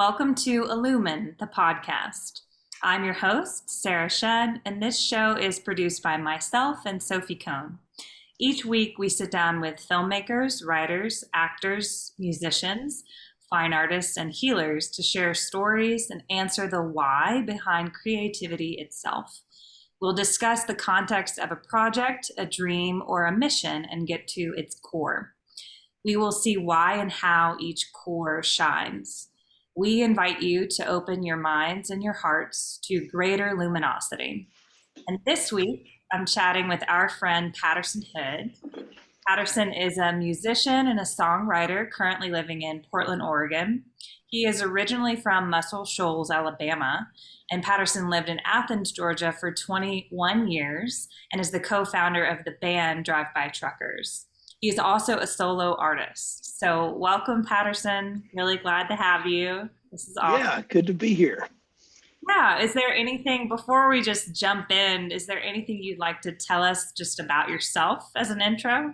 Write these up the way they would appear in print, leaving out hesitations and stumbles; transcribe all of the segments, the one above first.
Welcome to Illumine, the podcast. I'm your host, Sarah Shedd, and this show is produced by myself and Sophie Kohn. Each week, we sit down with filmmakers, writers, actors, musicians, fine artists, and healers to share stories and answer the why behind creativity itself. We'll discuss the context of a project, a dream, or a mission and get to its core. We will see why and how each core shines. We invite you to open your minds and your hearts to greater luminosity. And this week, I'm chatting with our friend Patterson Hood. Patterson is a musician and a songwriter currently living in Portland, Oregon. He is originally from Muscle Shoals, Alabama, and Patterson lived in Athens, Georgia for 21 years and is the co-founder of the band Drive-By Truckers. He's also a solo artist. So welcome, Patterson. Really glad to have you. This is awesome. Yeah, good to be here. Yeah. Is there anything, before we just jump in, is there anything you'd like to tell us just about yourself as an intro?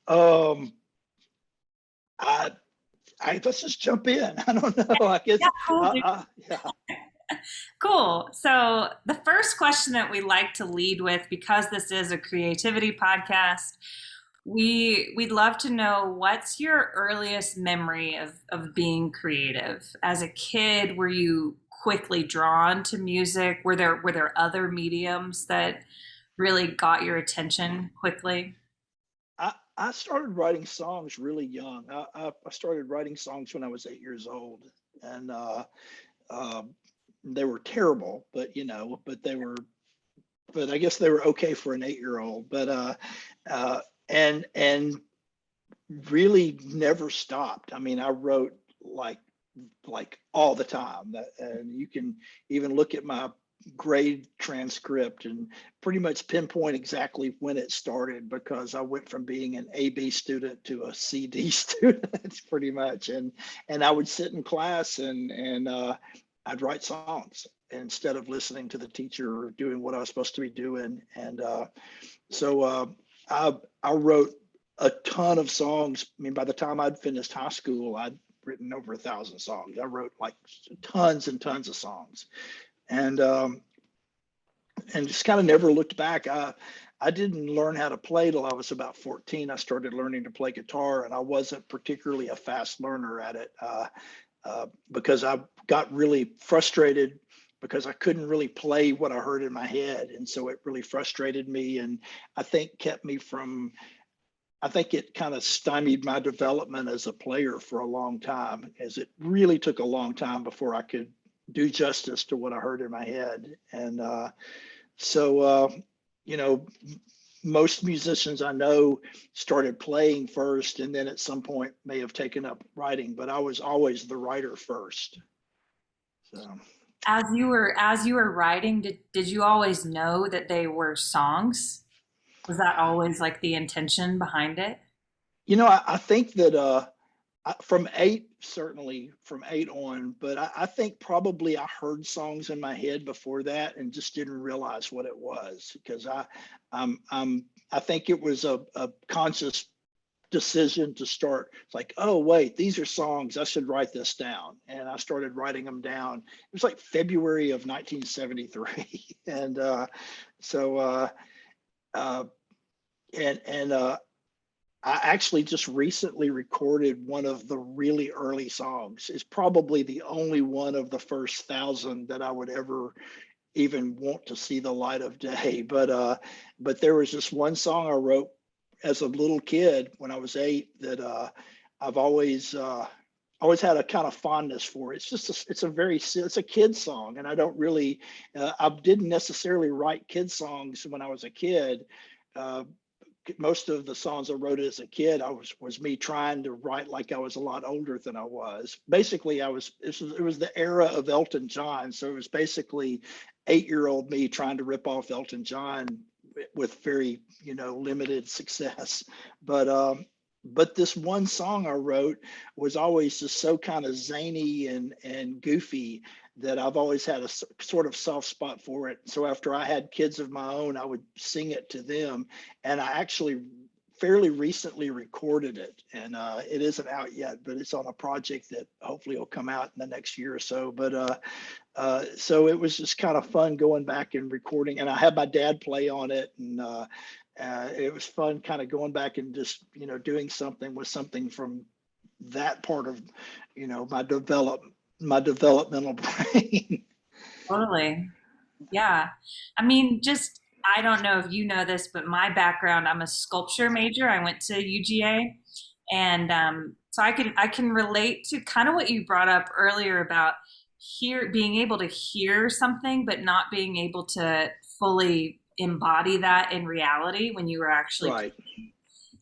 Um, I, let's just jump in. I don't know. I guess. Yeah, cool. Yeah. Cool. So the first question that we like to lead with, because this is a creativity podcast, we'd love to know, what's your earliest memory of being creative? As a kid, were you quickly drawn to music? Were there other mediums that really got your attention quickly? I started writing songs really young. I started writing songs when I was 8 years old, and they were terrible, but but I guess they were okay for an 8-year-old. And really never stopped. I mean, I wrote like all the time. And you can even look at my grade transcript and pretty much pinpoint exactly when it started, because I went from being an AB student to a CD student pretty much. And I would sit in class and I'd write songs instead of listening to the teacher or doing what I was supposed to be doing. And so I wrote a ton of songs. I mean, by the time I'd finished high school, I'd written over 1,000 songs. I wrote like tons and tons of songs, and just kind of never looked back. I didn't learn how to play till I was about 14. I started learning to play guitar, and I wasn't particularly a fast learner at it because I got really frustrated because I couldn't really play what I heard in my head. And so it really frustrated me, and I think it kind of stymied my development as a player for a long time, as it really took a long time before I could do justice to what I heard in my head. And so, most musicians I know started playing first, and then at some point may have taken up writing, but I was always the writer first. So. As you were writing, did you always know that they were songs? Was that always like the intention behind it? I think that from certainly from 8 on, but I think probably I heard songs in my head before that and just didn't realize what it was, because I think it was a conscious decision to start. It's like, oh wait, these are songs, I should write this down. And I started writing them down. It was like February of 1973. And I actually just recently recorded one of the really early songs. It's probably the only one of the first 1,000 that I would ever even want to see the light of day. But there was this one song I wrote as a little kid when I was 8 that I've always had a kind of fondness for. It's a kid song, and I don't really I didn't necessarily write kid songs when I was a kid. Most of the songs I wrote as a kid, was me trying to write like I was a lot older than I was. Basically, it was the era of Elton John, so it was basically 8-year-old me trying to rip off Elton John with very limited success. But this one song I wrote was always just so kind of zany and goofy that I've always had a sort of soft spot for it. So after I had kids of my own, I would sing it to them. And I actually fairly recently recorded it, and it isn't out yet, but it's on a project that hopefully will come out in the next year or so. But so it was just kind of fun going back and recording, and I had my dad play on it, and it was fun kind of going back and just, doing something with something from that part of, my developmental brain. Totally. Yeah. I mean, just, I don't know if you know this, but my background, I'm a sculpture major. I went to UGA. And so I can relate to kind of what you brought up earlier about being able to hear something, but not being able to fully embody that in reality when you were actually Right.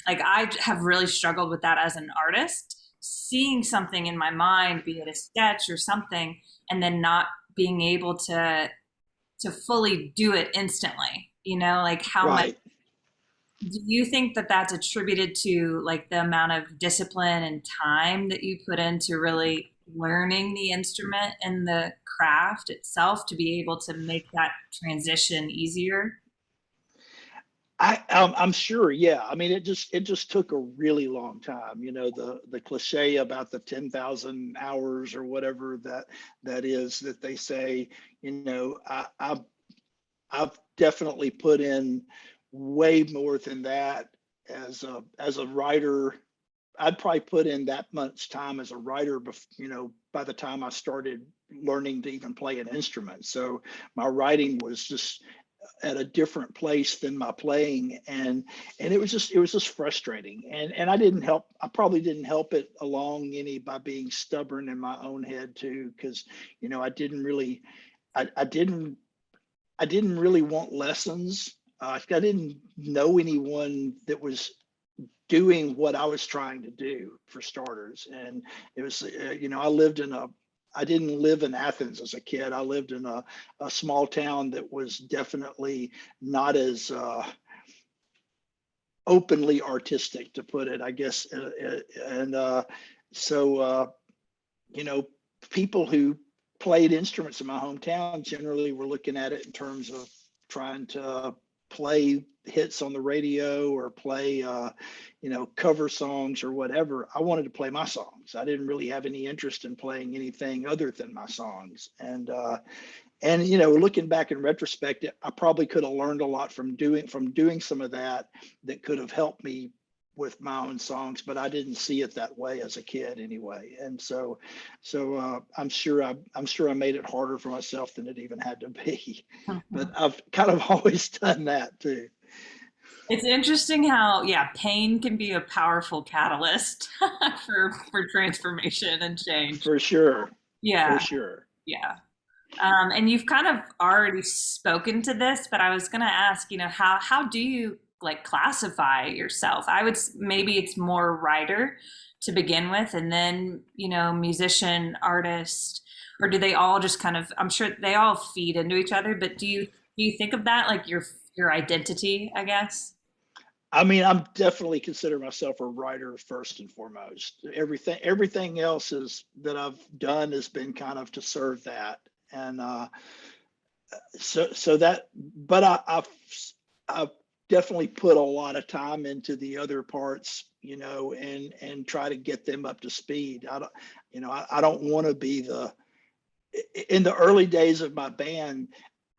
like I have really struggled with that as an artist, seeing something in my mind, be it a sketch or something, and then not being able to fully do it instantly. Like how much Right. do you think that that's attributed to like the amount of discipline and time that you put into really learning the instrument and the craft itself to be able to make that transition easier? I'm sure. Yeah. I mean, it just took a really long time. The cliche about the 10,000 hours or whatever that is that they say. I've definitely put in way more than that as a writer. I'd probably put in that much time as a writer, by the time I started learning to even play an instrument. So my writing was just at a different place than my playing, and it was just frustrating, and I probably didn't help it along any by being stubborn in my own head too, because I didn't really want lessons. I didn't know anyone that was doing what I was trying to do, for starters. And it was, I didn't live in Athens as a kid. I lived in a small town that was definitely not as openly artistic, to put it, I guess. And so, you know, people who played instruments in my hometown generally were looking at it in terms of trying to play hits on the radio or play, cover songs or whatever. I wanted to play my songs. I didn't really have any interest in playing anything other than my songs. And looking back in retrospect, I probably could have learned a lot from doing some of that could have helped me with my own songs, but I didn't see it that way as a kid anyway. And so I'm sure I made it harder for myself than it even had to be. But I've kind of always done that too. It's interesting how, yeah, pain can be a powerful catalyst for transformation and change. For sure. For Yeah, sure. yeah. And you've kind of already spoken to this, but I was going to ask, how do you like classify yourself? I would maybe it's more writer to begin with, and then musician, artist, or do they all just kind of? I'm sure they all feed into each other, but do you think of that like your identity? I guess. I mean, I'm definitely consider myself a writer first and foremost. Everything else is that I've done has been kind of to serve that. And so that, but I've definitely put a lot of time into the other parts, and try to get them up to speed. I don't want to be in the early days of my band.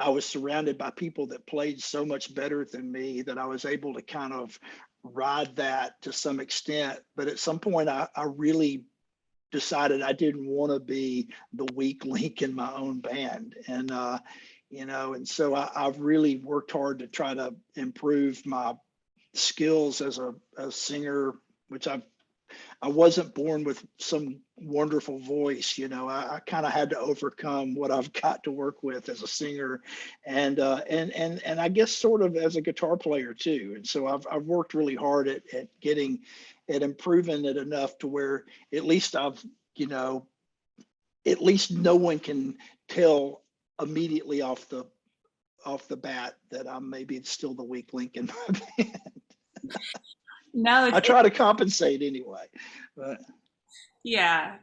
I was surrounded by people that played so much better than me that I was able to kind of ride that to some extent. But at some point, I really decided I didn't want to be the weak link in my own band. And so I've really worked hard to try to improve my skills as a singer, which I wasn't born with some wonderful voice. I kind of had to overcome what I've got to work with as a singer, and I guess sort of as a guitar player too. And so I've worked really hard at improving it enough to where at least at least no one can tell immediately off the bat that I'm maybe still the weak link in my band. No, I try to compensate anyway. But yeah.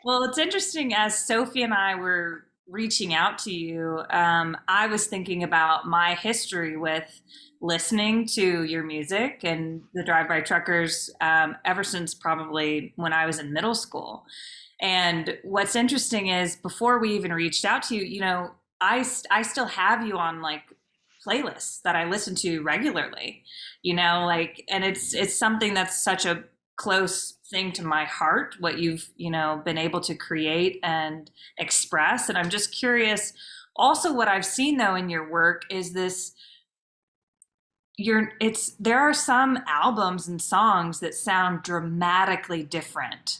Well, it's interesting as Sophie and I were reaching out to you, I was thinking about my history with listening to your music and the Drive By Truckers ever since probably when I was in middle school. And what's interesting is before we even reached out to you, I still have you on like playlists that I listen to regularly, like, and it's something that's such a close thing to my heart, what you've, been able to create and express. And I'm just curious, also what I've seen though in your work is this, there are some albums and songs that sound dramatically different.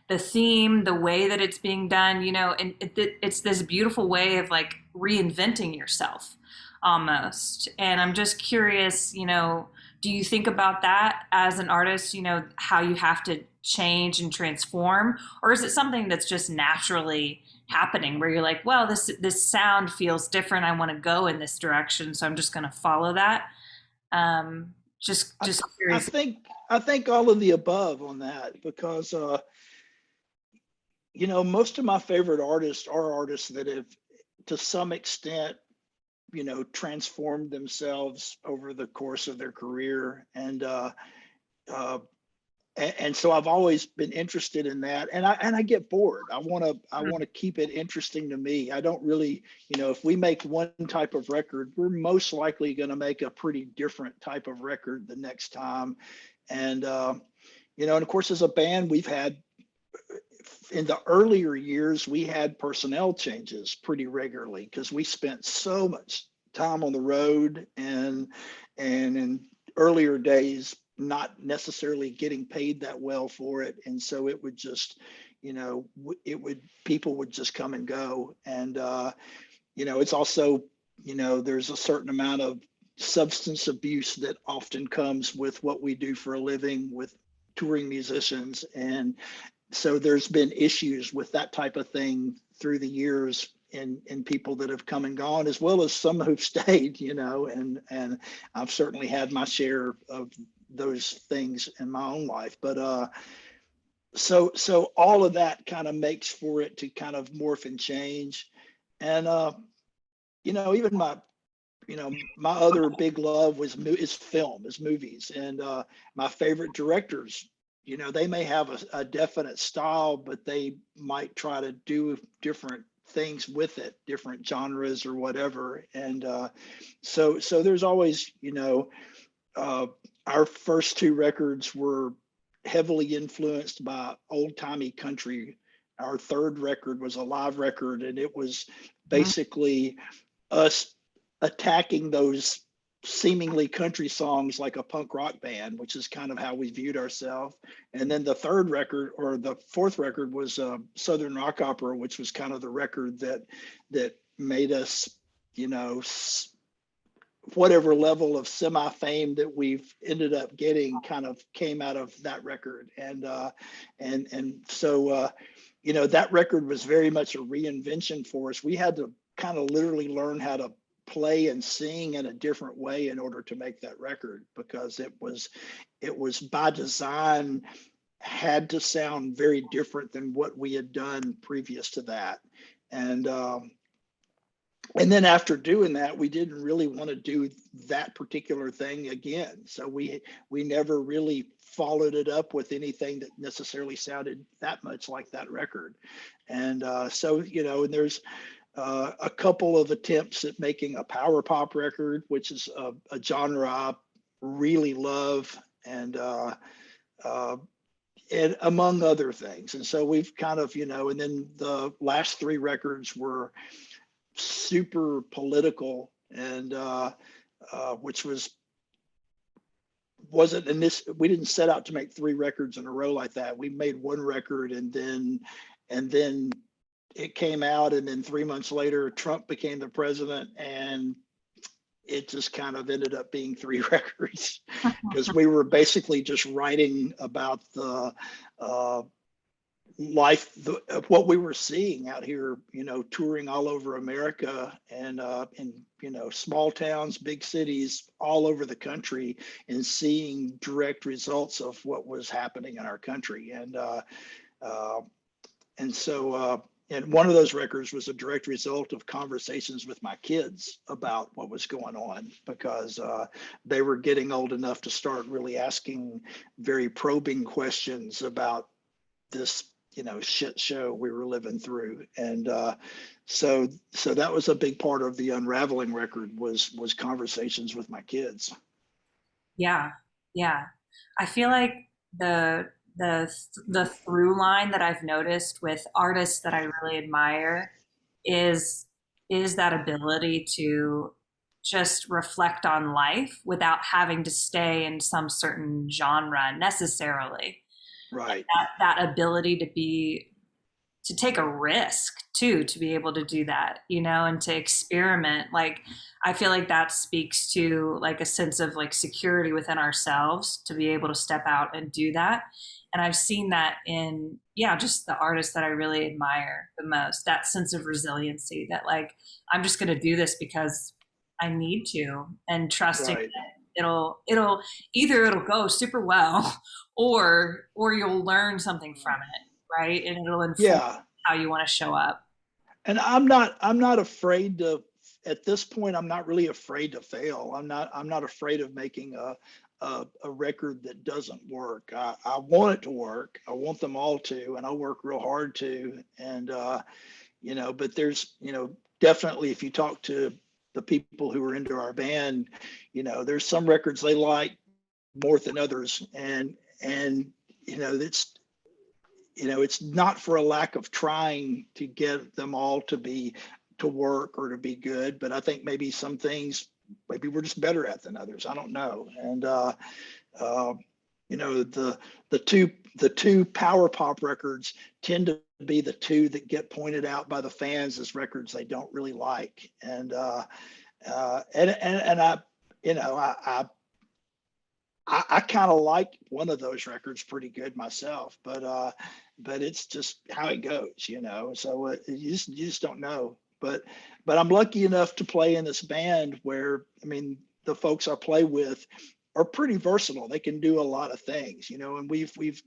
The theme, the way that it's being done, and it's this beautiful way of like reinventing yourself almost. And I'm just curious, do you think about that as an artist, how you have to change and transform? Or is it something that's just naturally happening where you're like, well, this sound feels different. I want to go in this direction, so I'm just going to follow that. Just curious. I think all of the above on that, because most of my favorite artists are artists that have, to some extent, transformed themselves over the course of their career, and so I've always been interested in that, and I get bored. I want to keep it interesting to me. I don't really, if we make one type of record, we're most likely going to make a pretty different type of record the next time, and and of course, as a band, we've had, in the earlier years, we had personnel changes pretty regularly because we spent so much time on the road, and in earlier days not necessarily getting paid that well for it, and so it would just, people would just come and go, and it's also, there's a certain amount of substance abuse that often comes with what we do for a living with touring musicians, and so there's been issues with that type of thing through the years in people that have come and gone, as well as some who've stayed, and I've certainly had my share of those things in my own life. But so all of that kind of makes for it to kind of morph and change. And even my other big love is film, is movies, and my favorite directors, they may have a definite style, but they might try to do different things with it, different genres or whatever. And so there's always, our first two records were heavily influenced by old timey country. Our third record was a live record, and it was basically us attacking those seemingly country songs like a punk rock band, which is kind of how we viewed ourselves. And then the third record, or the fourth record, was Southern Rock Opera, which was kind of the record that made us, whatever level of semi-fame that we've ended up getting kind of came out of that record. And so that record was very much a reinvention for us. We had to kind of literally learn how to play and sing in a different way in order to make that record, because it was by design had to sound very different than what we had done previous to that. And then after doing that, we didn't really want to do that particular thing again. So we never really followed it up with anything that necessarily sounded that much like that record. And so, and there's a couple of attempts at making a power pop record, which is a genre I really love, and among other things. And so we've kind of, and then the last three records were super political, and which wasn't in this. We didn't set out to make three records in a row like that. We made one record, and then it came out, and then 3 months later Trump became the president, and it just kind of ended up being three records, because we were basically just writing about the life of what we were seeing out here, touring all over America, and in small towns, big cities all over the country, and seeing direct results of what was happening in our country. And so and one of those records was a direct result of conversations with my kids about what was going on, because they were getting old enough to start really asking very probing questions about this, shit show we were living through. And so that was a big part of the Unraveling record, was conversations with my kids. Yeah. Yeah. I feel like the through line that I've noticed with artists that I really admire is that ability to just reflect on life without having to stay in some certain genre necessarily. Right. That ability to take a risk too, to be able to do that, and to experiment. Like, I feel like that speaks to like a sense of like security within ourselves to be able to step out and do that. And I've seen that in, yeah, just the artists that I really admire the most, that sense of resiliency, that like, I'm just going to do this because I need to, and trusting Right. that it'll either it'll go super well or you'll learn something from it, right? And it'll inform Yeah. how you want to show up. And I'm not afraid to, at this point, I'm not really afraid to fail. I'm not afraid of making a record that doesn't work. I want it to work. I want them all to, and I work real hard to. And but there's, definitely, if you talk to the people who are into our band, there's some records they like more than others. And it's not for a lack of trying to get them all to work or to be good, but I think maybe some things maybe we're just better at than others. I don't know. And the two power pop records tend to be the two that get pointed out by the fans as records they don't really like. And I kind of like one of those records pretty good myself, but it's just how it goes, So you just don't know. But I'm lucky enough to play in this band where, I mean, the folks I play with are pretty versatile. They can do a lot of things, and we've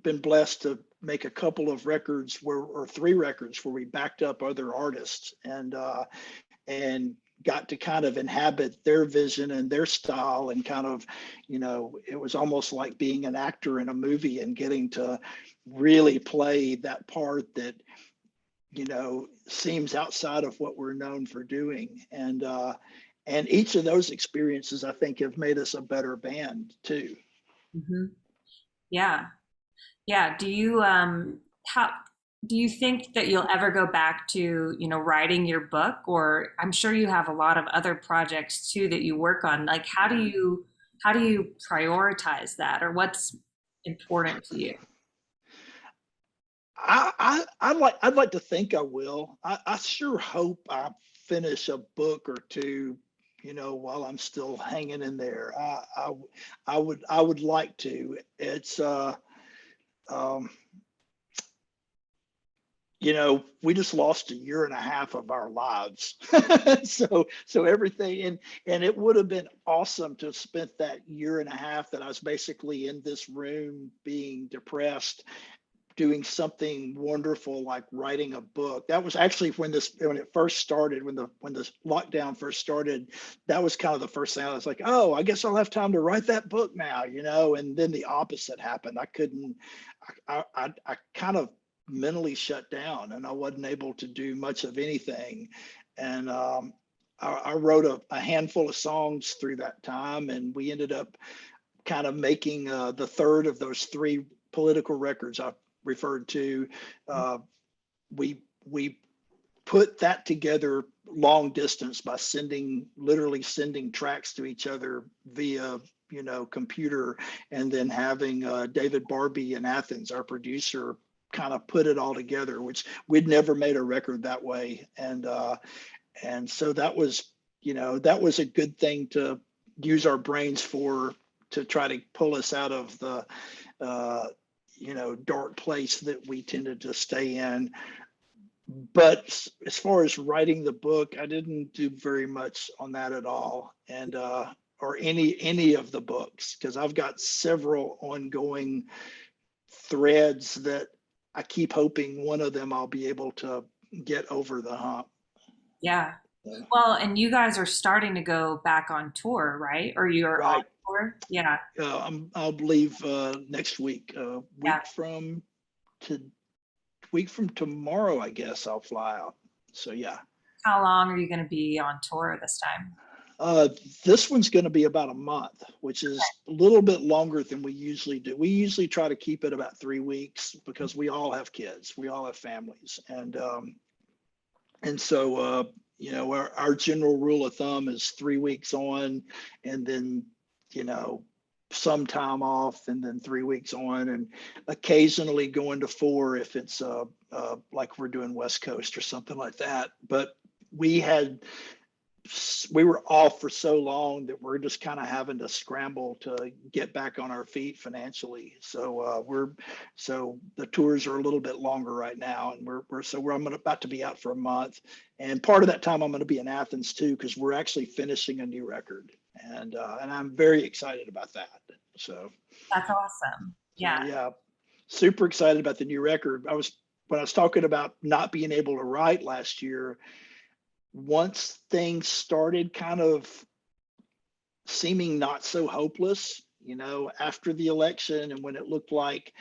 been blessed to make a couple of records or 3 records where we backed up other artists and got to kind of inhabit their vision and their style, and kind of, it was almost like being an actor in a movie and getting to really play that part that, seems outside of what we're known for doing. And each of those experiences, I think, have made us a better band too. Mm-hmm. Yeah. Yeah. How do you think that you'll ever go back to, writing your book? Or I'm sure you have a lot of other projects too that you work on. Like, how do you prioritize that, or what's important to you? I'd like to think I will. I sure hope I finish a book or two, while I'm still hanging in there. I would like to. It's um, we just lost a year and a half of our lives. So everything, and it would have been awesome to have spent that year and a half that I was basically in this room being depressed, doing something wonderful like writing a book. That was actually when it first started, when the lockdown first started. That was kind of the first thing I was like, oh, I guess I'll have time to write that book now, and then the opposite happened. I couldn't. I kind of mentally shut down, and I wasn't able to do much of anything. And I wrote a handful of songs through that time, and we ended up kind of making the third of those 3 political records I referred to. We put that together long distance by literally sending tracks to each other via computer, and then having David Barbie in Athens, our producer, kind of put it all together, which we'd never made a record that way. And so that was a good thing to use our brains for, to try to pull us out of the dark place that we tended to stay in. But as far as writing the book, I didn't do very much on that at all, and or any of the books, because I've got several ongoing threads that I keep hoping one of them I'll be able to get over the hump. Yeah. So, Well, and you guys are starting to go back on tour, right? Or you're on right. tour? Yeah. I'll leave next week. Yeah. To week from tomorrow, I guess I'll fly out. So yeah. How long are you going to be on tour this time? Uh, this one's going to be about a month, which is a little bit longer than we usually do. We usually try to keep it about 3 weeks because we all have kids, we all have families, and so our general rule of thumb is 3 weeks on, and then you know some time off, and then 3 weeks on, and occasionally going to 4 if it's like we're doing West Coast or something like that. But we had we were off for so long that we're just kind of having to scramble to get back on our feet financially. So the tours are a little bit longer right now, and I'm about to be out for a month, and part of that time I'm going to be in Athens too because we're actually finishing a new record, and I'm very excited about that. So That's awesome. so Yeah. yeah, super excited about the new record. When I was talking about not being able to write last year, once things started kind of seeming not so hopeless, after the election, and when it looked like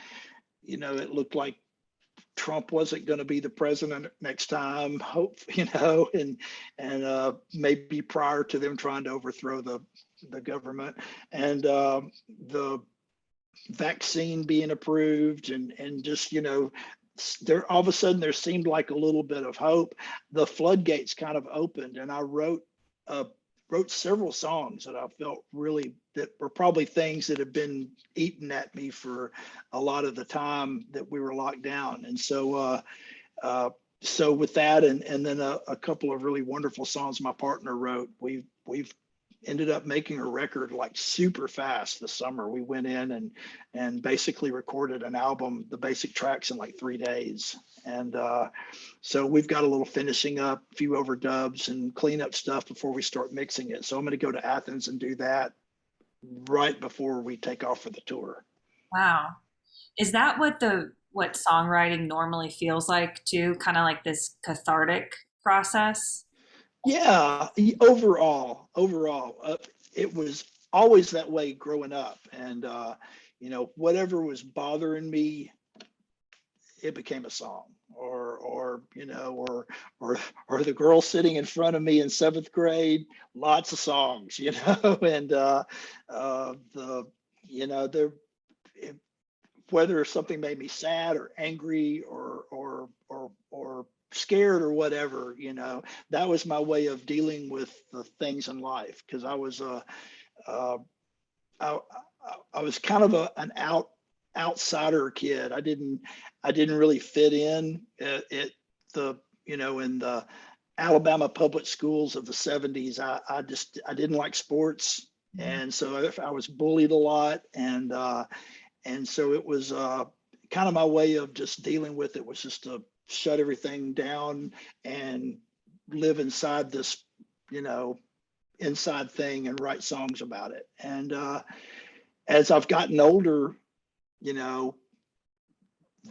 Trump wasn't going to be the president next time, hope, and maybe prior to them trying to overthrow the government, and the vaccine being approved, and just there, all of a sudden there seemed like a little bit of hope. The floodgates kind of opened, and I uh, wrote several songs that I felt really that were probably things that have been eating at me for a lot of the time that we were locked down. And so with that, and then a couple of really wonderful songs my partner wrote, we've ended up making a record like super fast this summer. We went in and basically recorded an album, the basic tracks, in like 3 days. And so we've got a little finishing up, a few overdubs and cleanup stuff before we start mixing it. So I'm going to go to Athens and do that right before we take off for the tour. Wow. Is that what songwriting normally feels like too? Kind of like this cathartic process? Yeah, overall, it was always that way growing up, and whatever was bothering me, it became a song, or the girl sitting in front of me in seventh grade, lots of songs, and the the whether something made me sad or angry or scared or whatever, that was my way of dealing with the things in life, because uh, I, I was kind of an outsider kid. I didn't really fit in at the in the Alabama public schools of the 70s. I didn't like sports, and so I was bullied a lot, and so it was kind of my way of just dealing with it, was just to shut everything down and live inside this, inside thing, and write songs about it. And as I've gotten older, you know,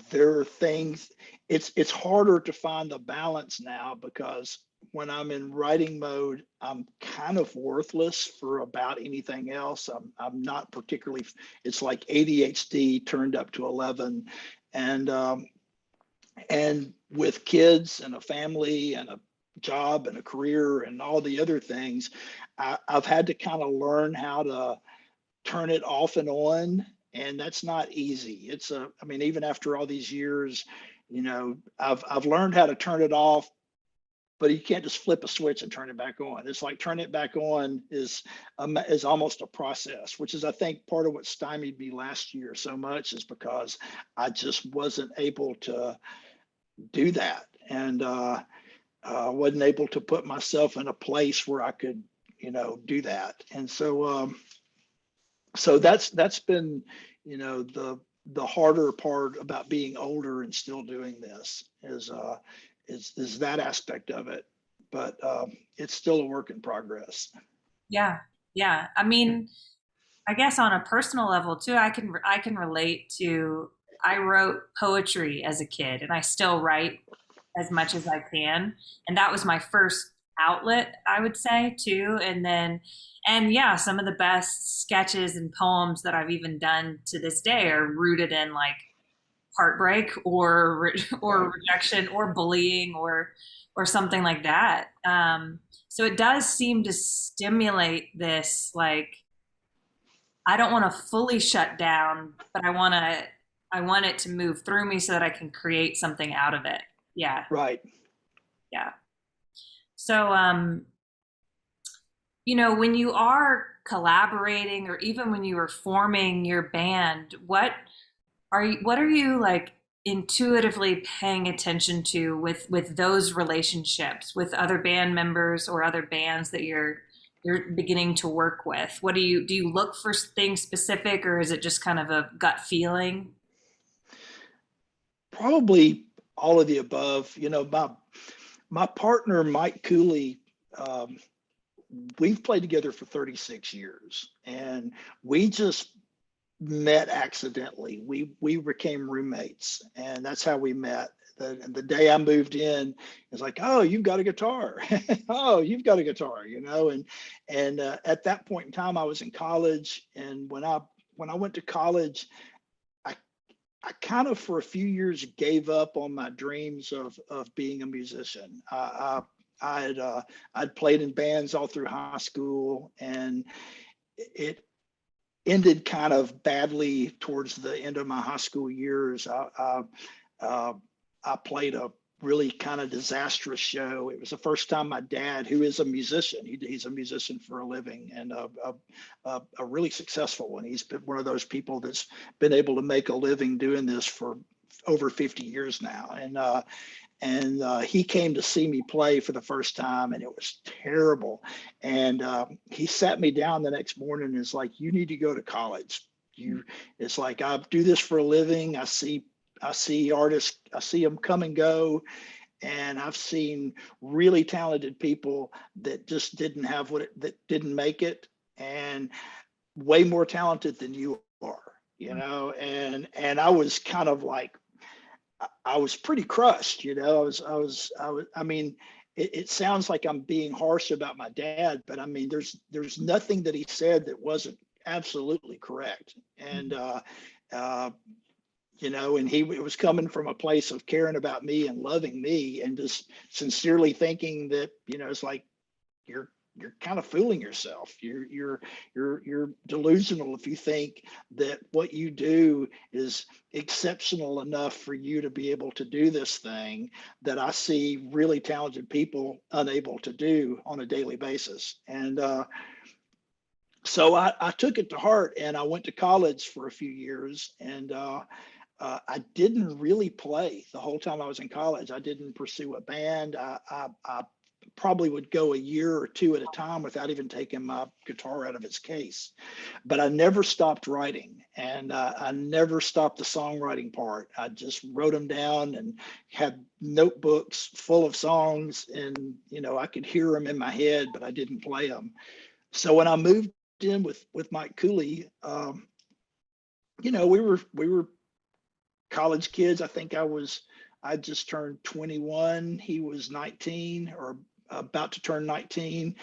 there are things, it's harder to find the balance now, because when I'm in writing mode, I'm kind of worthless for about anything else. I'm not particularly, it's like ADHD turned up to 11. And and with kids and a family and a job and a career and all the other things, I've had to kind of learn how to turn it off and on, and that's not easy. I mean, even after all these years, I've learned how to turn it off, but you can't just flip a switch and turn it back on. It's like turning it back on is almost a process, which is, I think, part of what stymied me last year so much, is because I just wasn't able to do that, and wasn't able to put myself in a place where I could, do that. And so that's been, the harder part about being older and still doing this, is that aspect of it. But it's still a work in progress. Yeah. Yeah. I mean, I guess on a personal level too, I can relate to I wrote poetry as a kid, and I still write as much as I can. And that was my first outlet, I would say, too. And yeah, some of the best sketches and poems that I've even done to this day are rooted in like heartbreak or Right. rejection or bullying or something like that. So it does seem to stimulate this, like, I don't want to fully shut down, but I want it to move through me so that I can create something out of it. Yeah. Right. Yeah. So, when you are collaborating or even when you were forming your band, what are you like intuitively paying attention to with those relationships with other band members or other bands that you're beginning to work with? What do you look for things specific, or is it just kind of a gut feeling? Probably all of the above. My partner, Mike Cooley, um, we've played together for 36 years, and we just met accidentally. We became roommates, and that's how we met. The day I moved in, it's like, oh, you've got a guitar. Oh, you've got a guitar, and at that point in time, I was in college, and when I went to college, I I kind of for a few years gave up on my dreams of being a musician. I'd played in bands all through high school, and it ended kind of badly towards the end of my high school years. Uh, I played a really kind of disastrous show. It was the first time my dad, who is a musician, he's a musician for a living, and a really successful one. He's been one of those people that's been able to make a living doing this for over 50 years now. And he came to see me play for the first time, and it was terrible. And he sat me down the next morning and is like, "You need to go to college. It's like, I do this for a living. I see artists. I see them come and go, and I've seen really talented people that just didn't have that didn't make it, and way more talented than you are, And I was kind of like, I was pretty crushed, I mean, it sounds like I'm being harsh about my dad, but I mean, there's nothing that he said that wasn't absolutely correct. And, uh, and it was coming from a place of caring about me and loving me and just sincerely thinking that, it's like, you're kind of fooling yourself. You're delusional if you think that what you do is exceptional enough for you to be able to do this thing that I see really talented people unable to do on a daily basis. And so I took it to heart, and I went to college for a few years, and I didn't really play the whole time I was in college. I didn't pursue a band. I probably would go a year or two at a time without even taking my guitar out of its case. But I never stopped writing, and I never stopped the songwriting part. I just wrote them down and had notebooks full of songs, and I could hear them in my head, but I didn't play them. So when I moved in with Mike Cooley, we were college kids. I think I just turned 21. He was 19 or about to turn 19.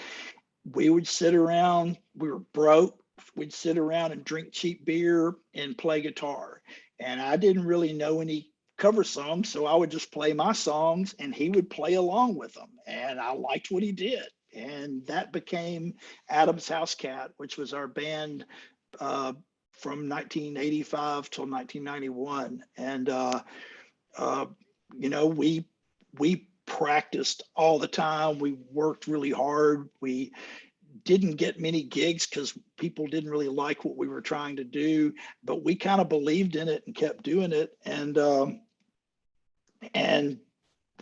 We would sit around, we were broke. We'd sit around and drink cheap beer and play guitar. And I didn't really know any cover songs, so I would just play my songs and he would play along with them. And I liked what he did. And that became Adam's House Cat, which was our band from 1985 till 1991. And we practiced all the time. We worked really hard. We didn't get many gigs because people didn't really like what we were trying to do, but we kind of believed in it and kept doing it. And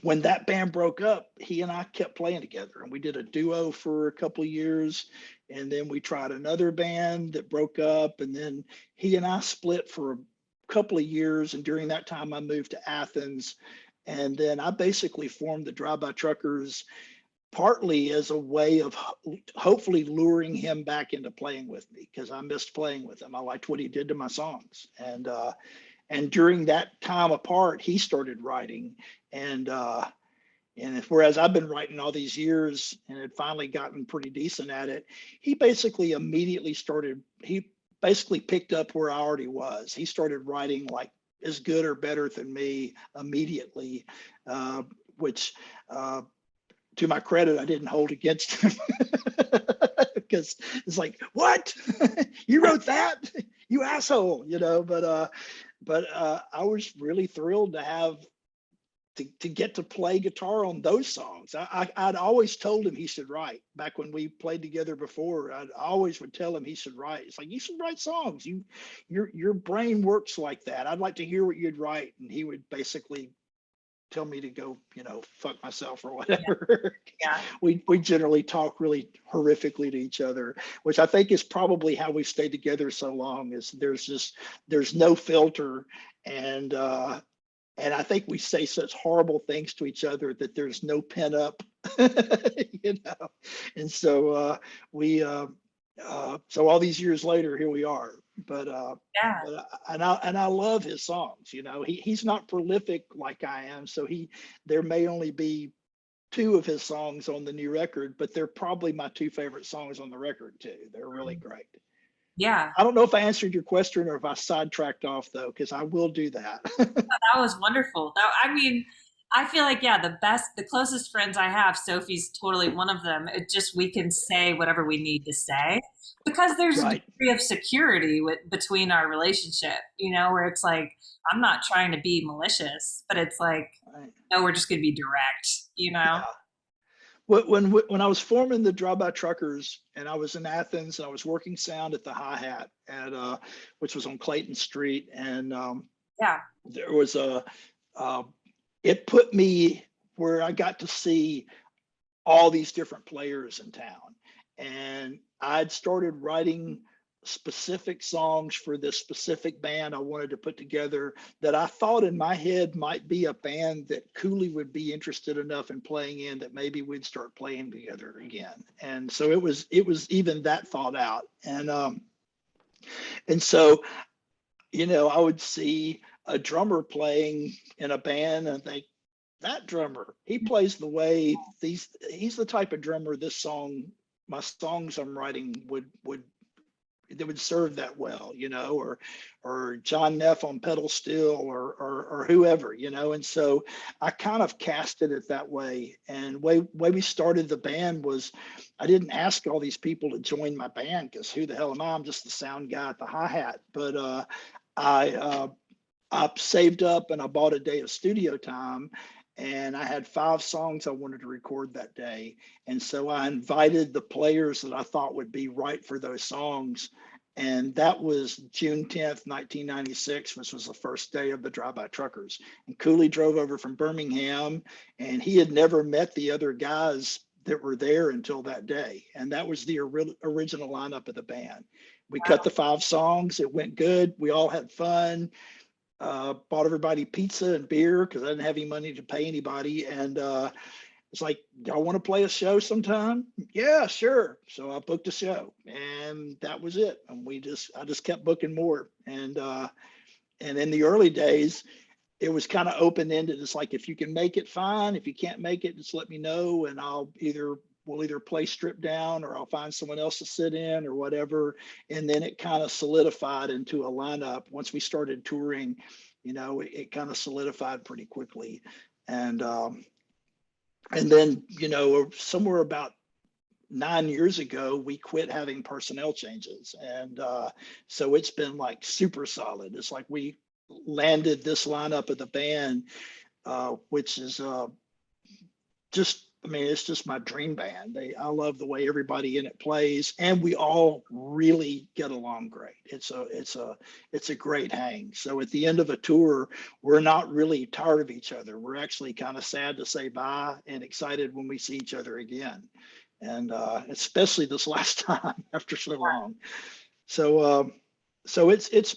when that band broke up, he and I kept playing together, and we did a duo for a couple of years. And then we tried another band that broke up, and then he and I split for a couple of years. And during that time, I moved to Athens. And then I basically formed the Drive-By Truckers partly as a way of hopefully luring him back into playing with me, because I missed playing with him. I liked what he did to my songs. And during that time apart, he started writing. And whereas I've been writing all these years and had finally gotten pretty decent at it, he basically picked up where I already was. He started writing like as good or better than me immediately, which to my credit, I didn't hold against him because it's like, what? You wrote that? You asshole, but I was really thrilled to have to get to play guitar on those songs. I'd always told him he should write. Back when we played together before, I always would tell him he should write. It's like, you should write songs. Your brain works like that. I'd like to hear what you'd write. And he would basically tell me to go, fuck myself or whatever. Yeah. We generally talk really horrifically to each other, which I think is probably how we've stayed together so long. Is there's no filter, and I think we say such horrible things to each other that there's no pent up, And so so all these years later, here we are. But I love his songs. He's not prolific like I am, so there may only be 2 of his songs on the new record, but they're probably my 2 favorite songs on the record too. They're really great. Yeah. I don't know if I answered your question or if I sidetracked off though, because I will do that. That was wonderful. I mean, I feel like, the closest friends I have, Sophie's totally one of them. It just, we can say whatever we need to say because there's a degree of security between our relationship, where it's like, I'm not trying to be malicious, but it's like, no, we're just going to be direct, Yeah. When I was forming the Drive-By Truckers and I was in Athens and I was working sound at the Hi-Hat which was on Clayton Street, and there was it put me where I got to see all these different players in town, and I'd started writing specific songs for this specific band I wanted to put together that I thought in my head might be a band that Cooley would be interested enough in playing in that maybe we'd start playing together again. And so it was even that thought out. And so, I would see a drummer playing in a band and think, that drummer, he plays the way he's the type of drummer my songs I'm writing would serve that well, or John Neff on pedal steel or whoever, and so I kind of casted it that way. And way we started the band was I didn't ask all these people to join my band because who the hell am I? I'm just the sound guy at the Hi-Hat. But I saved up and I bought a day of studio time. And I had 5 songs I wanted to record that day. And so I invited the players that I thought would be right for those songs. And that was June 10th, 1996, which was the first day of the Drive-By Truckers. And Cooley drove over from Birmingham, and he had never met the other guys that were there until that day. And that was the original lineup of the band. We cut the 5 songs. It went good. We all had fun. Bought everybody pizza and beer because I didn't have any money to pay anybody. And it's like, y'all want to play a show sometime? Yeah, sure. So I booked a show, and that was it. And I just kept booking more. And in the early days, it was kind of open-ended. It's like, if you can make it, fine. If you can't make it, just let me know, and we'll either play stripped down or I'll find someone else to sit in or whatever. And then it kind of solidified into a lineup. Once we started touring, it kind of solidified pretty quickly. And then, somewhere about 9 years ago, we quit having personnel changes. And so it's been like super solid. It's like we landed this lineup of the band, which is it's just my dream band. I love the way everybody in it plays, and we all really get along great. It's a great hang. So at the end of a tour, we're not really tired of each other. We're actually kind of sad to say bye and excited when we see each other again. And especially this last time after so long. So it's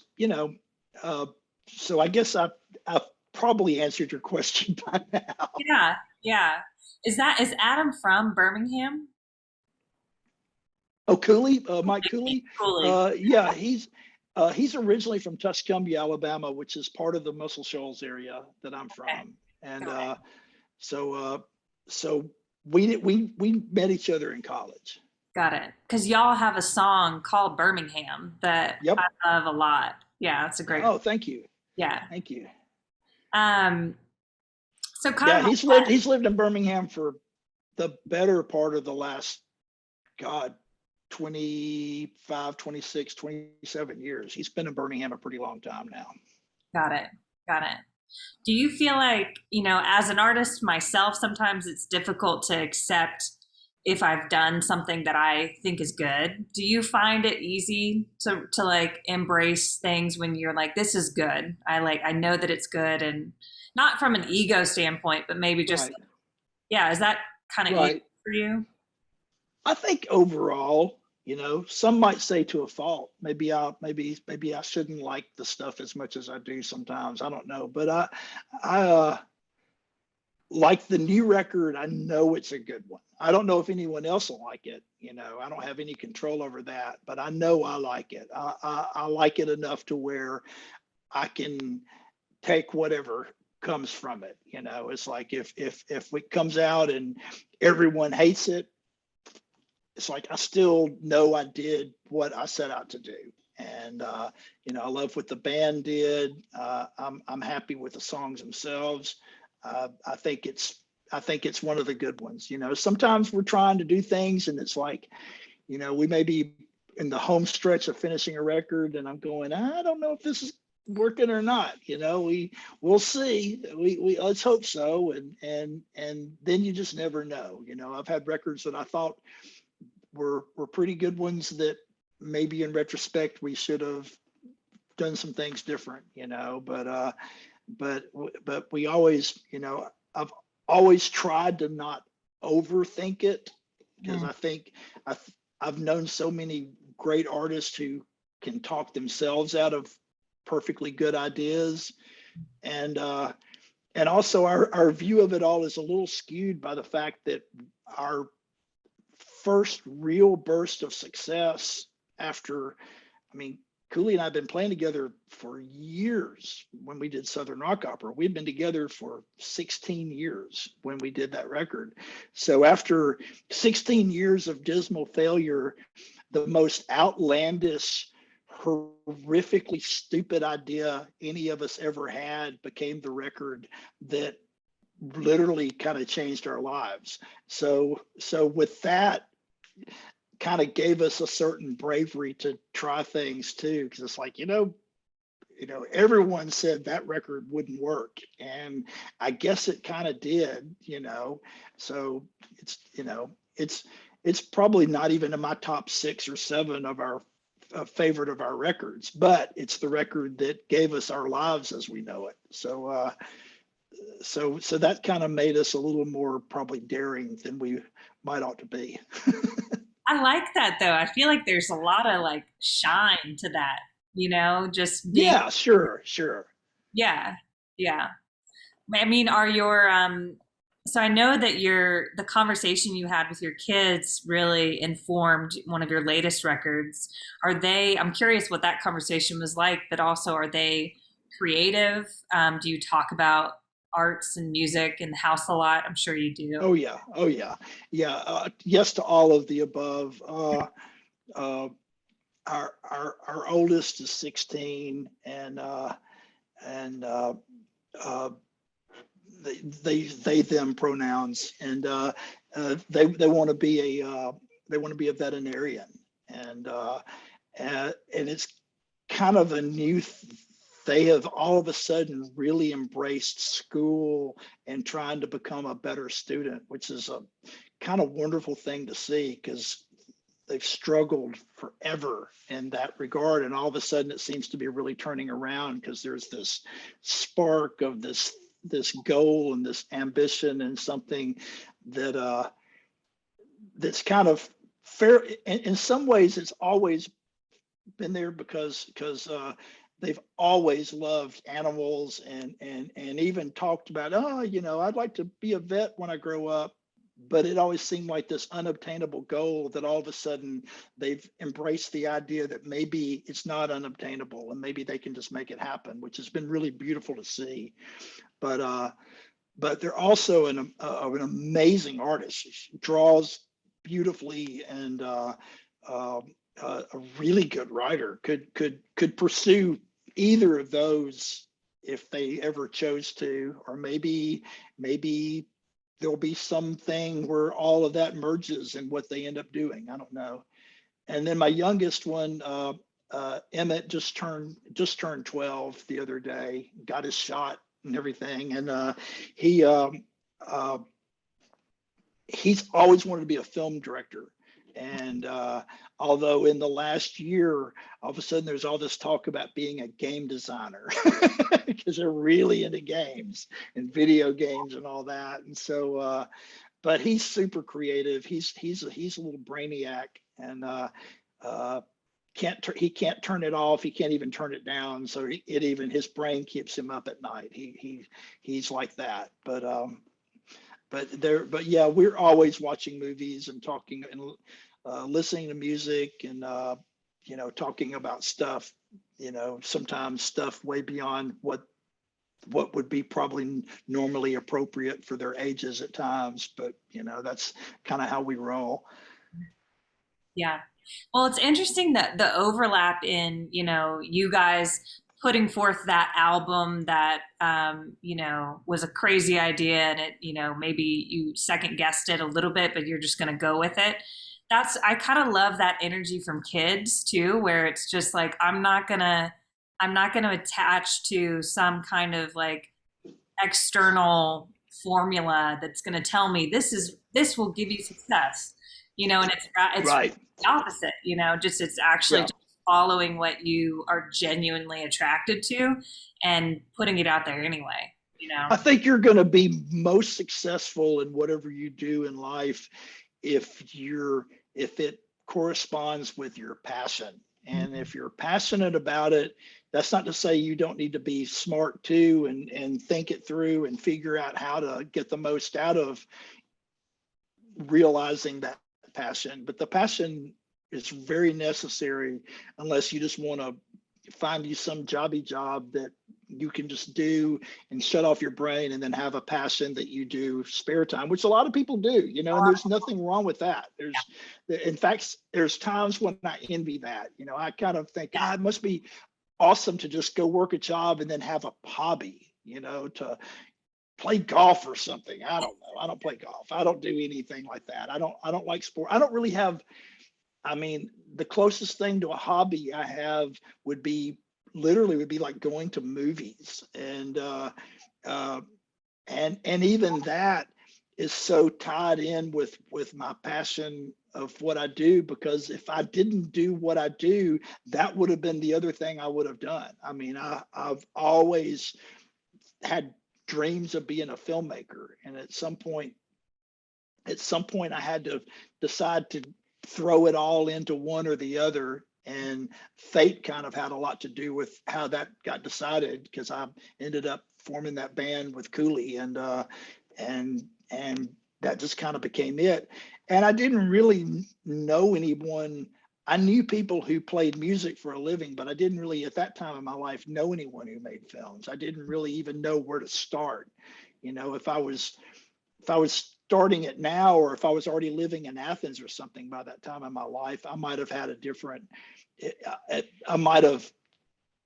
so I guess I've probably answered your question by now. Yeah. Is Adam from Birmingham? Oh, Cooley, Mike Cooley. Cooley. Yeah, he's He's originally from Tuscumbia, Alabama, which is part of the Muscle Shoals area that I'm Okay, from. And got it. so so we met each other in college. Got it. Because y'all have a song called Birmingham that I Yep. love a lot. Yeah, it's a great. Oh, thank you. Yeah. Thank you. Um, so kind Yeah, of on he's lived in Birmingham for the better part of the last, God, 25, 26, 27 years. He's been in Birmingham a pretty long time now. got it. Got it. Do you feel like, as an artist myself, sometimes it's difficult to accept if I've done something that I think is good? Do you find it easy to like embrace things when you're like, this is good? I know that it's good, and not from an ego standpoint, but maybe just, Right. yeah, is that kind of easy Right. for you? I think overall, some might say to a fault. Maybe I shouldn't like the stuff as much as I do sometimes. I don't know, but I like the new record. I know it's a good one. I don't know if anyone else will like it. I don't have any control over that, but I know I like it. I like it enough to where I can take whatever comes from it. It's like if it comes out and everyone hates it, it's like I still know I did what I set out to do. And I love what the band did. I'm happy with the songs themselves. I think it's one of the good ones. Sometimes we're trying to do things, and it's like, we may be in the home stretch of finishing a record, and I'm going, I don't know if this is working or not. We'll see. We let's hope so. And then you just never know. I've had records that I thought were pretty good ones that maybe in retrospect we should have done some things different, but we always, I've always tried to not overthink it, because Mm, I think I've known so many great artists who can talk themselves out of perfectly good ideas. And also our view of it all is a little skewed by the fact that our first real burst of success after, I mean, Cooley and I have been playing together for years. When we did Southern Rock Opera, we'd been together for 16 years when we did that record. So after 16 years of dismal failure, the most outlandish, horrifically stupid idea any of us ever had became the record that literally kind of changed our lives. So with that, kind of gave us a certain bravery to try things too, because it's like, everyone said that record wouldn't work, and I guess it kind of did. So it's probably not even in my top 6 or 7 of our favorite of our records, but it's the record that gave us our lives as we know it. So that kind of made us a little more probably daring than we might ought to be. I like that though. I feel like there's a lot of like shine to that, just being, Yeah, sure. yeah, yeah. I mean, are your so I know that the conversation you had with your kids really informed one of your latest records. I'm curious what that conversation was like, but also are they creative? Do you talk about arts and music in the house a lot? I'm sure you do. Oh yeah. Yes to all of the above. Uh, our oldest is 16, and they them pronouns, and they want to be a veterinarian, and and it's kind of a new. They have all of a sudden really embraced school and trying to become a better student, which is a kind of wonderful thing to see, because they've struggled forever in that regard, and all of a sudden it seems to be really turning around, because there's this spark of this goal and this ambition, and something that that's kind of fair in some ways. It's always been there, because they've always loved animals, and even talked about, I'd like to be a vet when I grow up. but it always seemed like this unobtainable goal that all of a sudden they've embraced the idea that maybe it's not unobtainable and maybe they can just make it happen, which has been really beautiful to see. But they're also an amazing artist. She draws beautifully, and a really good writer. Could pursue either of those if they ever chose to, or maybe there'll be something where all of that merges in what they end up doing. I don't know. And then my youngest one, Emmett, just turned 12 the other day, got his shot and everything, and he he's always wanted to be a film director. And although in the last year, all of a sudden there's all this talk about being a game designer because they're really into games and video games and all that. And so, but he's super creative. He's a little brainiac, and he can't turn it off. He can't even turn it down. So his brain keeps him up at night. He's like that. But yeah, we're always watching movies and talking and listening to music, and talking about stuff, sometimes stuff way beyond what would be probably normally appropriate for their ages at times. But that's kind of how we roll. Yeah. Well, it's interesting that the overlap in, you guys putting forth that album that, was a crazy idea, and it, maybe you second guessed it a little bit, but you're just going to go with it. I kind of love that energy from kids too, where it's just like, I'm not going to attach to some kind of like external formula that's going to tell me this will give you success, and it's Right. the opposite, it's actually just following what you are genuinely attracted to and putting it out there anyway. I think you're going to be most successful in whatever you do in life if it corresponds with your passion. And if you're passionate about it, that's not to say you don't need to be smart too, and think it through and figure out how to get the most out of realizing that passion. But the passion is very necessary, unless you just want to find you some jobby job that you can just do and shut off your brain, and then have a passion that you do spare time, which a lot of people do, and there's nothing wrong with that. In fact, there's times when I envy that. I kind of think, it must be awesome to just go work a job and then have a hobby, to play golf or something. I don't know. I don't play golf. I don't do anything like that. I don't like sport. I don't really have, the closest thing to a hobby I have would be like going to movies, and even that is so tied in with my passion of what I do, because if I didn't do what I do, that would have been the other thing I would have done. I've always had dreams of being a filmmaker, and at some point I had to decide to throw it all into one or the other, and fate kind of had a lot to do with how that got decided, because I ended up forming that band with Cooley, and that just kind of became it. And I didn't really know anyone. I knew people who played music for a living, but I didn't really, at that time in my life, know anyone who made films. I didn't really even know where to start. If I was starting it now, or if I was already living in Athens or something by that time in my life, I might have had I might have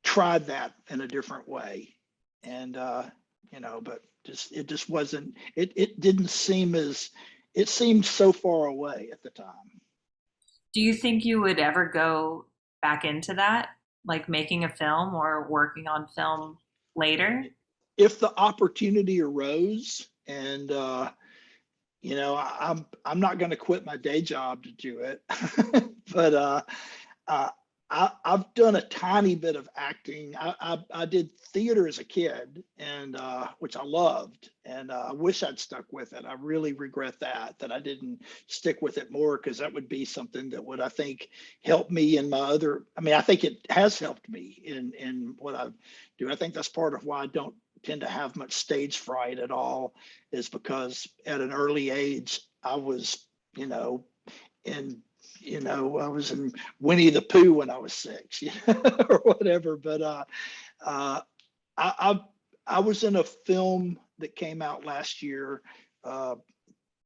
tried that in a different way. And, but it just wasn't, it didn't seem it seemed so far away at the time. Do you think you would ever go back into that, like making a film or working on film later? If the opportunity arose, and I'm not going to quit my day job to do it, but I've done a tiny bit of acting. I did theater as a kid, and which I loved, and I wish I'd stuck with it. I really regret that I didn't stick with it more, because that would be something that would, I think, help me in my other. I think it has helped me in what I do. I think that's part of why I don't tend to have much stage fright at all, is because at an early age I was, I was in Winnie the Pooh when I was 6, or whatever. But uh, I, I was in a film that came out last year,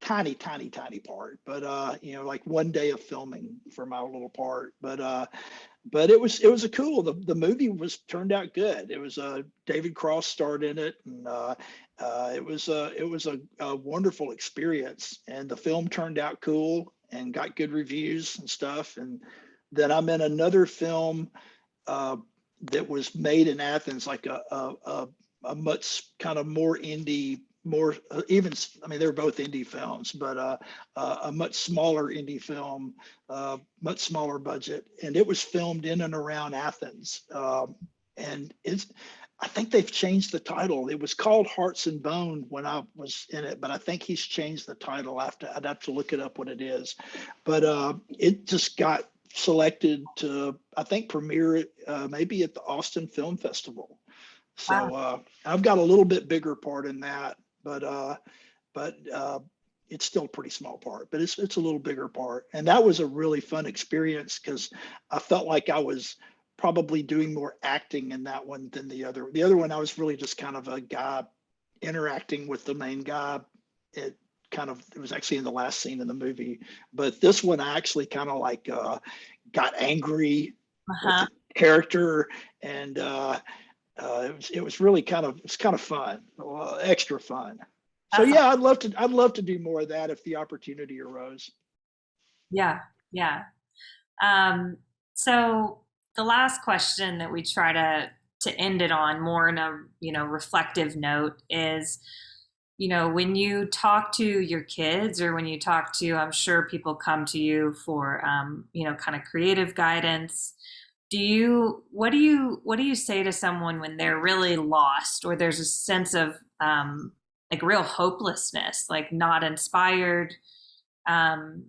tiny, tiny, tiny part, but like one day of filming for my little part. But it was a cool. The movie turned out good. It was David Cross starred in it, and it was a wonderful experience. And the film turned out cool and got good reviews and stuff. And then I'm in another film that was made in Athens, like a much kind of more indie, more even. I mean, they were both indie films, but a much smaller indie film, much smaller budget, and it was filmed in and around Athens. And I think they've changed the title. It was called Hearts and Bone when I was in it, but I think he's changed the title. I'd have to look it up what it is, but it just got selected to, I think, premiere it maybe at the Austin Film Festival. So Wow. I've got a little bit bigger part in that, but it's still a pretty small part, but it's a little bigger part. And that was a really fun experience because I felt like I was probably doing more acting in that one than the other. The other one, I was really just kind of a guy interacting with the main guy. It was actually in the last scene in the movie, but this one I actually kind of like got angry with Uh-huh. the character, and it was really kind of fun, extra fun. So That's yeah, I'd love to do more of that if the opportunity arose. Yeah, yeah. Um, so the last question that we try to end it on more in a reflective note is, when you talk to your kids or when you talk to, I'm sure people come to you for kind of creative guidance. What do you say to someone when they're really lost or there's a sense of like real hopelessness, like not inspired, um,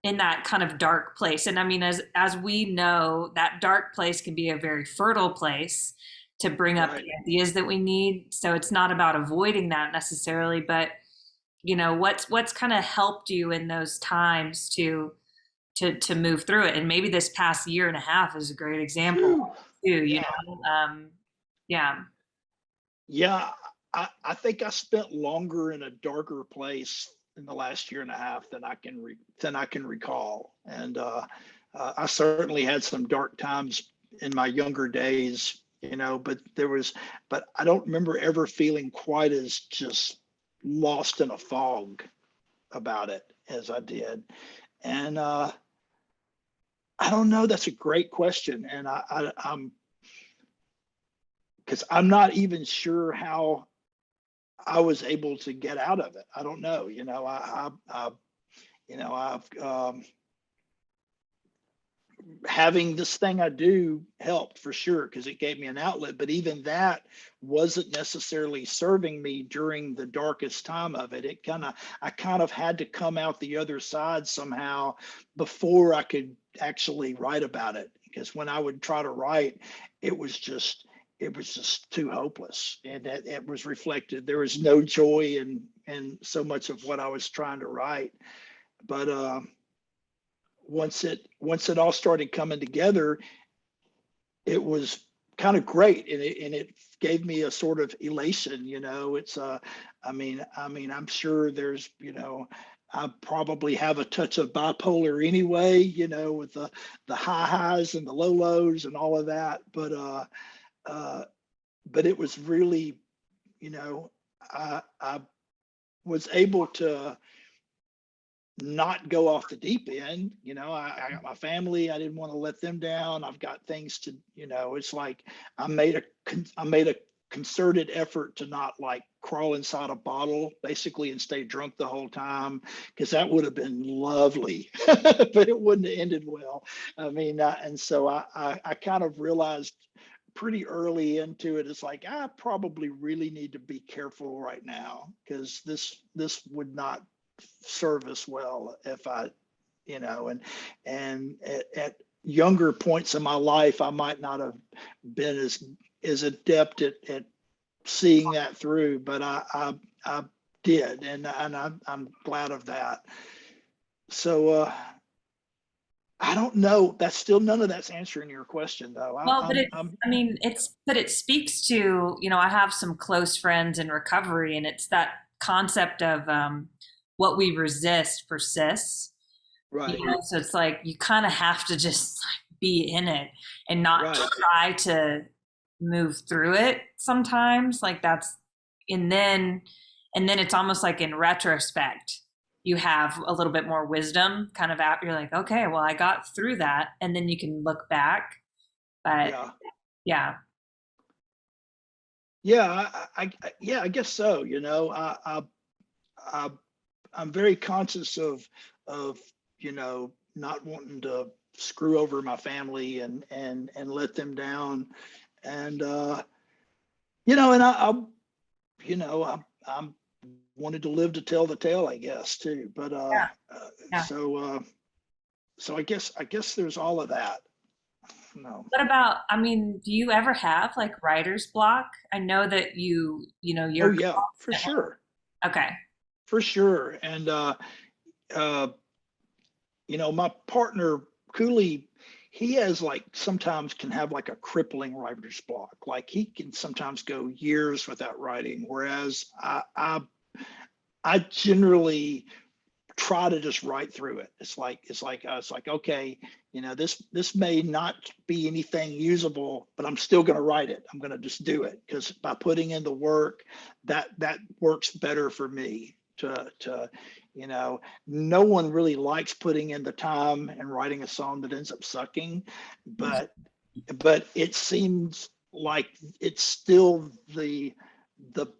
in that kind of dark place? And I mean, as we know, that dark place can be a very fertile place to bring up the Right. ideas that we need. So it's not about avoiding that necessarily, but what's kind of helped you in those times to move through it. And maybe this past year and a half is a great example Phew. too, Yeah. yeah. Yeah. I think I spent longer in a darker place in the last year and a half than I can recall. And I certainly had some dark times in my younger days, but I don't remember ever feeling quite as just lost in a fog about it as I did. And I don't know. That's a great question, and I'm because I'm not even sure how I was able to get out of it. I don't know. I've having this thing I do helped for sure because it gave me an outlet. But even that wasn't necessarily serving me during the darkest time of it. I kind of had to come out the other side somehow before I could actually write about it. Because when I would try to write, it was just it was just too hopeless, and it was reflected. There was no joy in so much of what I was trying to write. But once it all started coming together, it was kind of great, and it gave me a sort of elation. It's I'm sure there's I probably have a touch of bipolar anyway, with the high highs and the low lows and all of that. Uh, but it was really, I was able to not go off the deep end. I got my family. I didn't want to let them down. I've got things to, it's like I made a concerted effort to not like crawl inside a bottle basically and stay drunk the whole time, because that would have been lovely, but it wouldn't have ended well. I mean, and so I kind of realized pretty early into it, it's like I probably really need to be careful right now, because this would not serve us well if I, and at younger points in my life, I might not have been as adept at seeing that through. But I did, and I'm glad of that. So I don't know. That's still none of that's answering your question though. Well, but I'm I mean, but it speaks to, I have some close friends in recovery, and it's that concept of what we resist persists. right, So it's like you kind of have to just like, be in it and not right, try to move through it sometimes. Like that's, and then, and then it's almost like in retrospect, you have a little bit more wisdom kind of out. You're like, okay, well, I got through that. And then you can look back. But yeah, yeah, yeah. Yeah, I guess so. I I'm very conscious of not wanting to screw over my family and let them down, and and I'm wanted to live to tell the tale, I guess, too. But yeah, yeah. so I guess there's all of that. No. What about, I mean, do you ever have like writer's block? I know that Oh you're yeah, for constant. sure, Okay. for sure. And uh, my partner Cooley, he has like sometimes can have like a crippling writer's block. Like he can sometimes go years without writing, whereas I generally try to just write through it. It's like okay, this may not be anything usable, but I'm still going to write it. I'm going to just do it because by putting in the work, that works better for me. To no one really likes putting in the time and writing a song that ends up sucking, but it seems like it's still the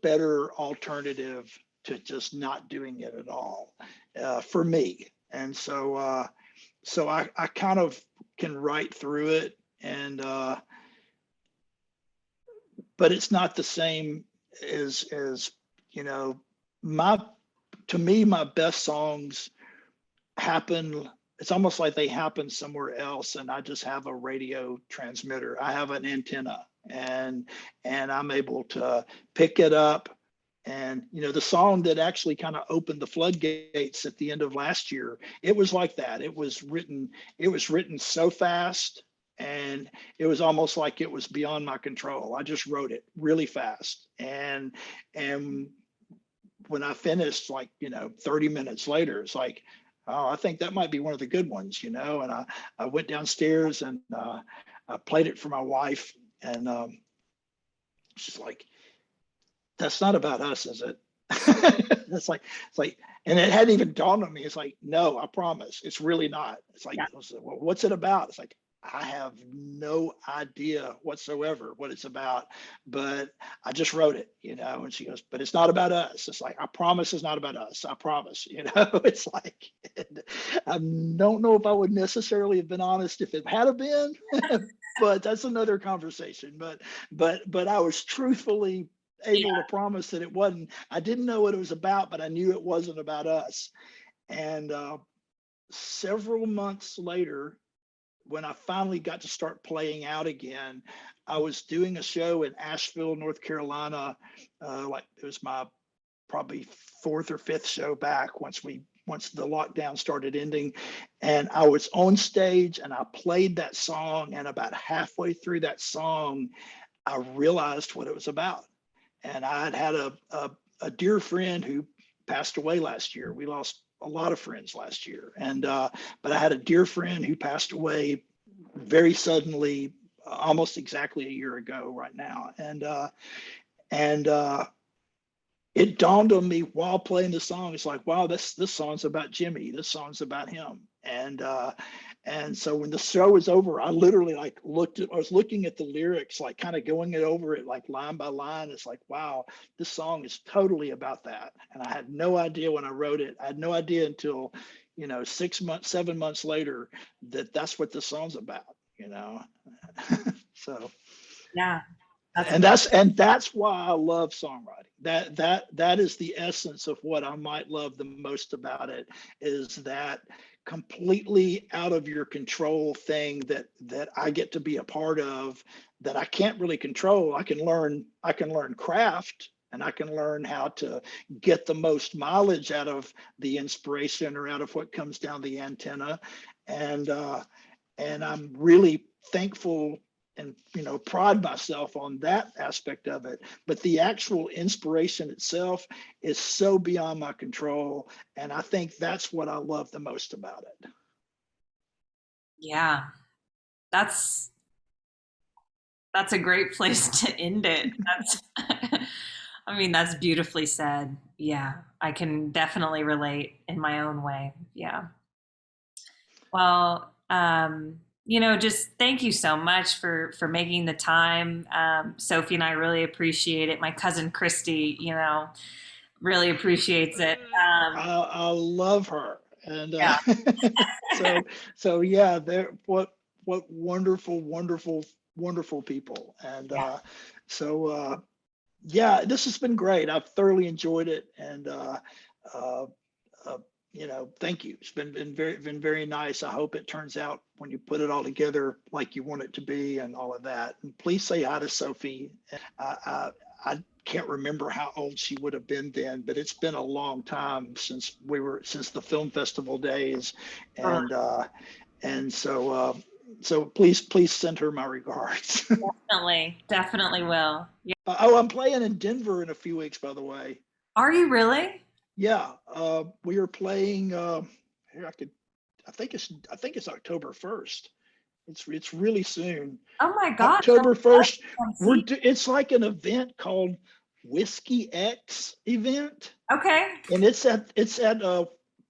better alternative to just not doing it at all, for me. And so I kind of can write through it, and but it's not the same as my to me my best songs happen. It's almost like they happen somewhere else, and I just have a radio transmitter. I have an antenna, and I'm able to pick it up. And the song that actually kind of opened the floodgates at the end of last year, it was like that. It was written so fast, and it was almost like it was beyond my control. I just wrote it really fast, and when I finished, like 30 minutes later, it's like, oh, I think that might be one of the good ones, And I went downstairs, and I played it for my wife, and she's like, "That's not about us, is it?" it's like, and it hadn't even dawned on me. It's like, no, I promise, it's really not. It's like, Yeah. well, what's it about? It's like, I have no idea whatsoever what it's about, but I just wrote it, And she goes, but it's not about us. It's like, I promise it's not about us. I promise, It's like, I don't know if I would necessarily have been honest if it had been, but that's another conversation. But I was truthfully able to promise that it wasn't. I didn't know what it was about, but I knew it wasn't about us. And several months later, when I finally got to start playing out again, I was doing a show in Asheville, North Carolina. Like it was my probably fourth or fifth show back once the lockdown started ending, and I was on stage and I played that song. And about halfway through that song, I realized what it was about. And I had a dear friend who passed away last year. We lost a lot of friends last year, and but I had a dear friend who passed away very suddenly, almost exactly a year ago right now, and it dawned on me while playing the song. It's like, wow, this song's about Jimmy. This song's about him. And so when the show was over, I literally I was looking at the lyrics, like kind of going it over it like line by line. It's like, wow, this song is totally about that. And I had no idea when I wrote it. I had no idea until 6 months, 7 months later that that's what the song's about. So Yeah. That's and that's why I love songwriting. That is the essence of what I might love the most about it, is that completely out of your control thing that I get to be a part of, that I can't really control. I can learn craft, and I can learn how to get the most mileage out of the inspiration or out of what comes down the antenna. And I'm really thankful and pride myself on that aspect of it. But the actual inspiration itself is so beyond my control, and I think that's what I love the most about it. Yeah, that's a great place to end it. That's I mean, that's beautifully said. Yeah, I can definitely relate in my own way. Yeah. Well, just thank you so much for making the time. Sophie and I really appreciate it. My cousin Christy, really appreciates it. I love her, and Yeah. so yeah, they're what wonderful, wonderful, wonderful people, and Yeah. yeah, this has been great. I've thoroughly enjoyed it, and uh, thank you. It's been very nice. I hope it turns out when you put it all together like you want it to be, and all of that. And please say hi to Sophie. I can't remember how old she would have been then, but it's been a long time since the film festival days, and so please send her my regards. Definitely will. Yeah. Oh, I'm playing in Denver in a few weeks, by the way. Are you really? Yeah, we are playing. Here I think it's October 1st. It's really soon. Oh my God. October 1st. It's like an event called Whiskey X event, Okay. and it's at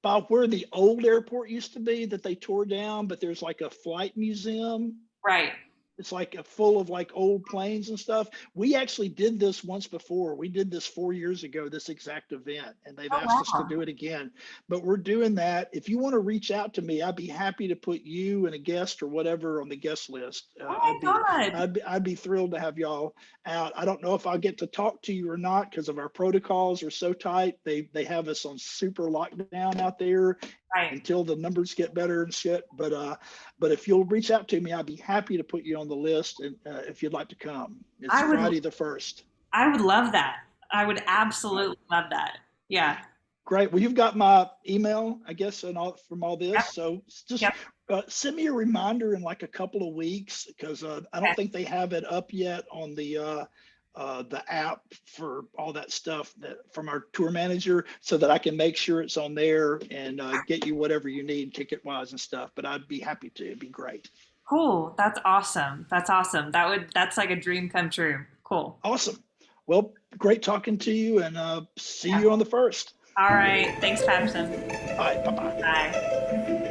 by where the old airport used to be that they tore down, but there's like a flight museum. Right. It's like full of like old planes and stuff. We actually did this once before. We did this 4 years ago, this exact event, and they've asked us to do it again. But we're doing that. If you want to reach out to me, I'd be happy to put you and a guest or whatever on the guest list. Oh my God. I'd be thrilled to have y'all out. I don't know if I'll get to talk to you or not because of our protocols are so tight. They have us on super lockdown out there until the numbers get better and shit. But if you'll reach out to me, I'd be happy to put you on the list, and if you'd like to come. It's Friday the 1st. I would love that. I would absolutely love that. Yeah. Great. Well, you've got my email, I guess, and all from all this. Yep. So just send me a reminder in like a couple of weeks, because I don't think they have it up yet on the app for all that stuff from our tour manager, so that I can make sure it's on there and get you whatever you need ticket wise and stuff. But I'd be happy to. It'd be great. Cool. That's awesome. That's awesome. That's like a dream come true. Cool. Awesome. Well, great talking to you, and see you on the 1st. All right. Thanks, Patterson. All right. Bye-bye. Bye.